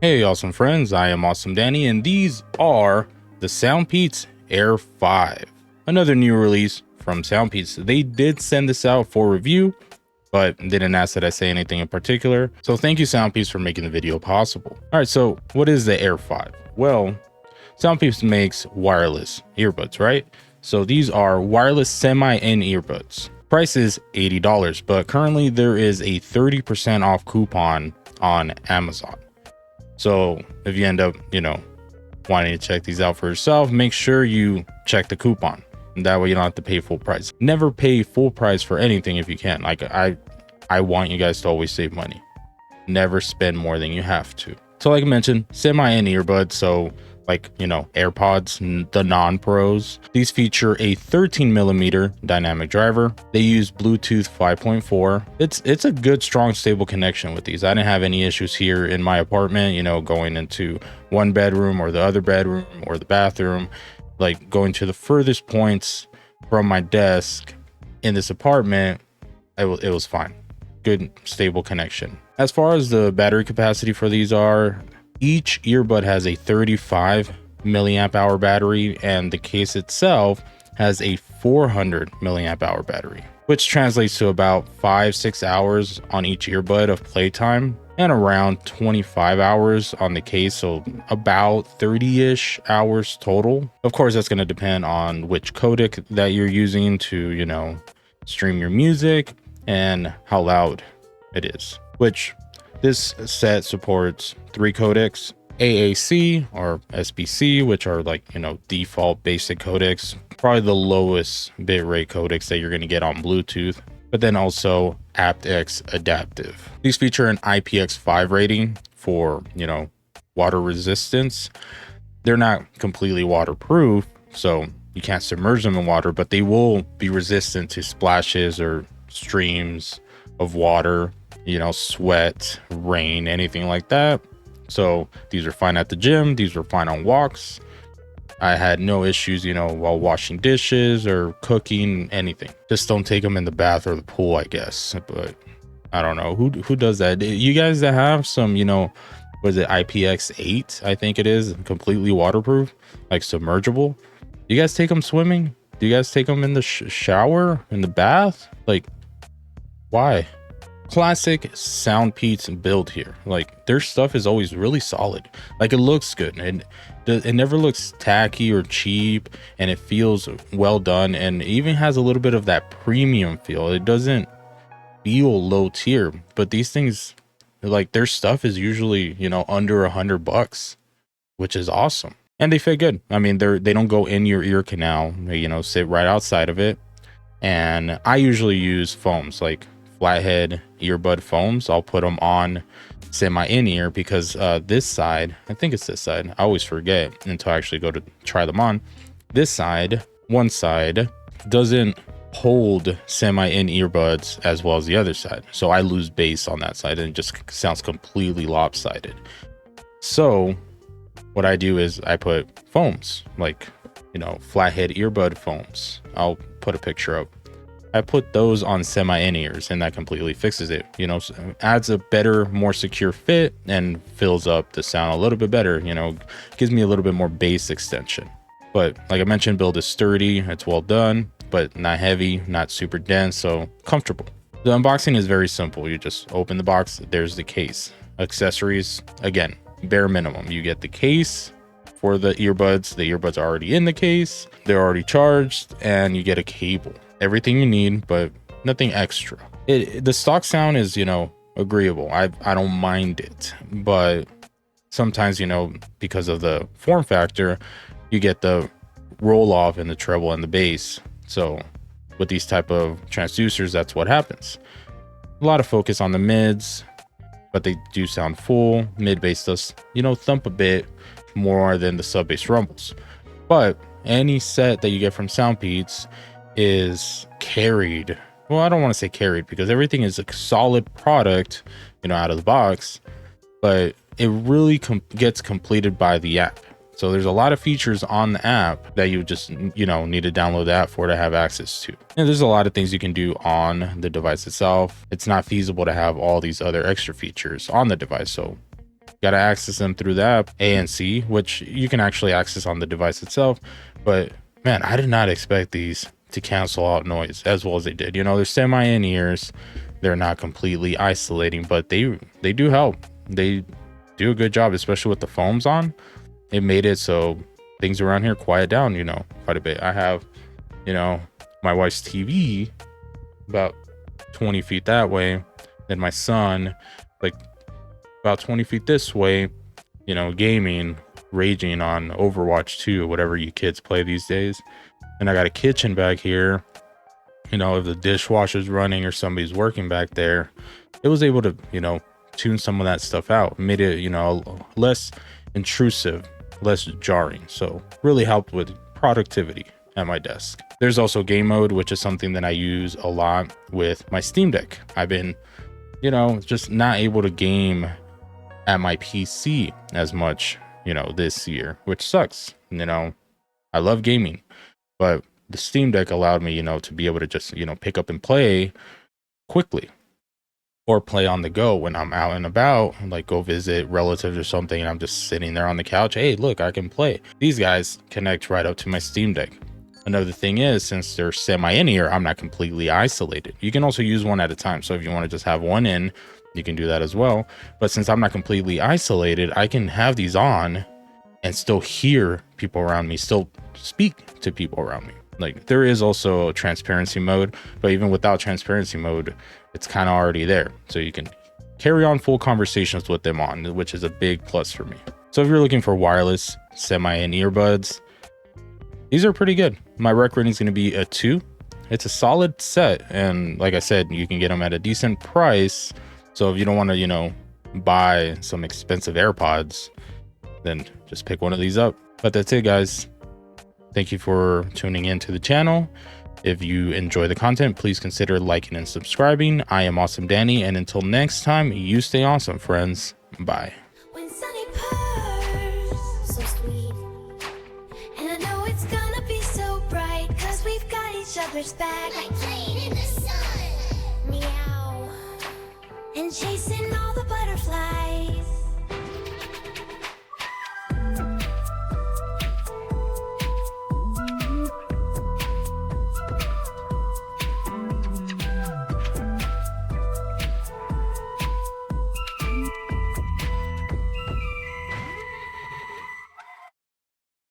Hey awesome friends, I am Awesome Danny and these are the Soundpeats Air5. Another new release from Soundpeats. They did send this out for review, but didn't ask that I say anything in particular. So thank you Soundpeats for making the video possible. Alright, so what is the Air5? Well, Soundpeats makes wireless earbuds, right? So these are wireless semi-in earbuds. Price is $80, but currently there is a 30% off coupon on Amazon. So if you end up, wanting to check these out for yourself, make sure you check the coupon. That way you don't have to pay full price. Never pay full price for anything if you can. Like I want you guys to always save money. Never spend more than you have to. So like I mentioned, semi-in earbuds. So like, AirPods, the non-pros. These feature a 13mm dynamic driver. They use Bluetooth 5.4. It's a good, strong, stable connection with these. I didn't have any issues here in my apartment, going into one bedroom or the other bedroom or the bathroom, like going to the furthest points from my desk in this apartment. It was fine. Good, stable connection. As far as the battery capacity for these are, each earbud has a 35 milliamp hour battery and the case itself has a 400 milliamp hour battery, which translates to about 5-6 hours on each earbud of playtime and around 25 hours on the case. So about 30-ish hours total. Of course, that's going to depend on which codec that you're using to, stream your music and how loud it is, which this set supports 3 codecs: AAC or SBC, which are like, default basic codecs, probably the lowest bitrate codecs that you're going to get on Bluetooth, but then also aptX adaptive. These feature an IPX5 rating for, water resistance. They're not completely waterproof, so you can't submerge them in water, but they will be resistant to splashes or streams of water, sweat, rain, anything like that. So these are fine at the gym. These are fine on walks. I had no issues, while washing dishes or cooking, anything. Just don't take them in the bath or the pool, I guess. But I don't know who does that. You guys that have some, was it IPX8? I think it is completely waterproof, like submergible. You guys take them swimming? Do you guys take them in the shower, in the bath? Like, why? Classic Soundpeats build here. Like their stuff is always really solid. Like it looks good and it never looks tacky or cheap, and it feels well done, and even has a little bit of that premium feel. It doesn't feel low tier, but these things, like their stuff is usually, under $100, which is awesome. And they fit good. I mean, they don't go in your ear canal. They, sit right outside of it. And I usually use foams, like flathead earbud foams. I'll put them on semi-in ear because this side, I think it's this side, I always forget until I actually go to try them on. This side, one side, doesn't hold semi-in earbuds as well as the other side, so I lose bass on that side and it just sounds completely lopsided. So what I do is I put foams, like, flathead earbud foams. I'll put a picture up. I put those on semi-in ears and that completely fixes it, adds a better, more secure fit and fills up the sound a little bit better, gives me a little bit more bass extension. But like I mentioned, build is sturdy, it's well done, but not heavy, not super dense, so comfortable. The unboxing is very simple. You just open the box, there's the case. Accessories, again, bare minimum. You get the case for the earbuds are already in the case, they're already charged, and you get a cable. Everything you need, but nothing extra. The stock sound is, agreeable. I don't mind it, but sometimes, because of the form factor, you get the roll off in the treble and the bass. So with these type of transducers, that's what happens. A lot of focus on the mids, but they do sound full. Mid bass does, thump a bit more than the sub bass rumbles. But any set that you get from Soundpeats is carried. Well, I don't want to say carried because everything is a solid product, out of the box, but it really gets completed by the app. So there's a lot of features on the app that you just, need to download the app for to have access to. And there's a lot of things you can do on the device itself. It's not feasible to have all these other extra features on the device. So Got to access them through the app ANC, which you can actually access on the device itself. But man, I did not expect these to cancel out noise as well as they did. You know, they're semi in ears, they're not completely isolating, but they do help. They do a good job, especially with the foams on. It made it so things around here quiet down, you know, quite a bit. I have, you know, my wife's TV about 20 feet that way, then my son like about 20 feet this way, you know, gaming, raging on Overwatch 2, whatever you kids play these days. And I got a kitchen back here, you know, if the dishwasher's running or somebody's working back there, it was able to, you know, tune some of that stuff out, made it, you know, less intrusive, less jarring. So really helped with productivity at my desk. There's also game mode, which is something that I use a lot with my Steam Deck. I've been, you know, just not able to game at my PC as much, you know, this year, which sucks. You know, I love gaming, but the Steam Deck allowed me, you know, to be able to just, you know, pick up and play quickly, or play on the go when I'm out and about, like go visit relatives or something, and I'm just sitting there on the couch. Hey, look, I can play. These guys connect right up to my Steam Deck. Another thing is, since they're semi in ear, I'm not completely isolated. You can also use one at a time. So if you want to just have one in, you can do that as well. But since I'm not completely isolated, I can have these on and still hear people around me, still speak to people around me. Like, there is also a transparency mode, but even without transparency mode, it's kind of already there. So you can carry on full conversations with them on, which is a big plus for me. So if you're looking for wireless semi-in earbuds, these are pretty good. My rec rating is going to be a 2. It's a solid set. And like I said, you can get them at a decent price. So if you don't want to, you know, buy some expensive AirPods, then just pick one of these up. But that's it, guys. Thank you for tuning in to the channel. If you enjoy the content, please consider liking and subscribing. I am Awesome Danny, and until next time, you stay awesome, friends. Bye. When sunny purrs, so sweet. And I know it's gonna be so bright, 'cause we've got each other's back.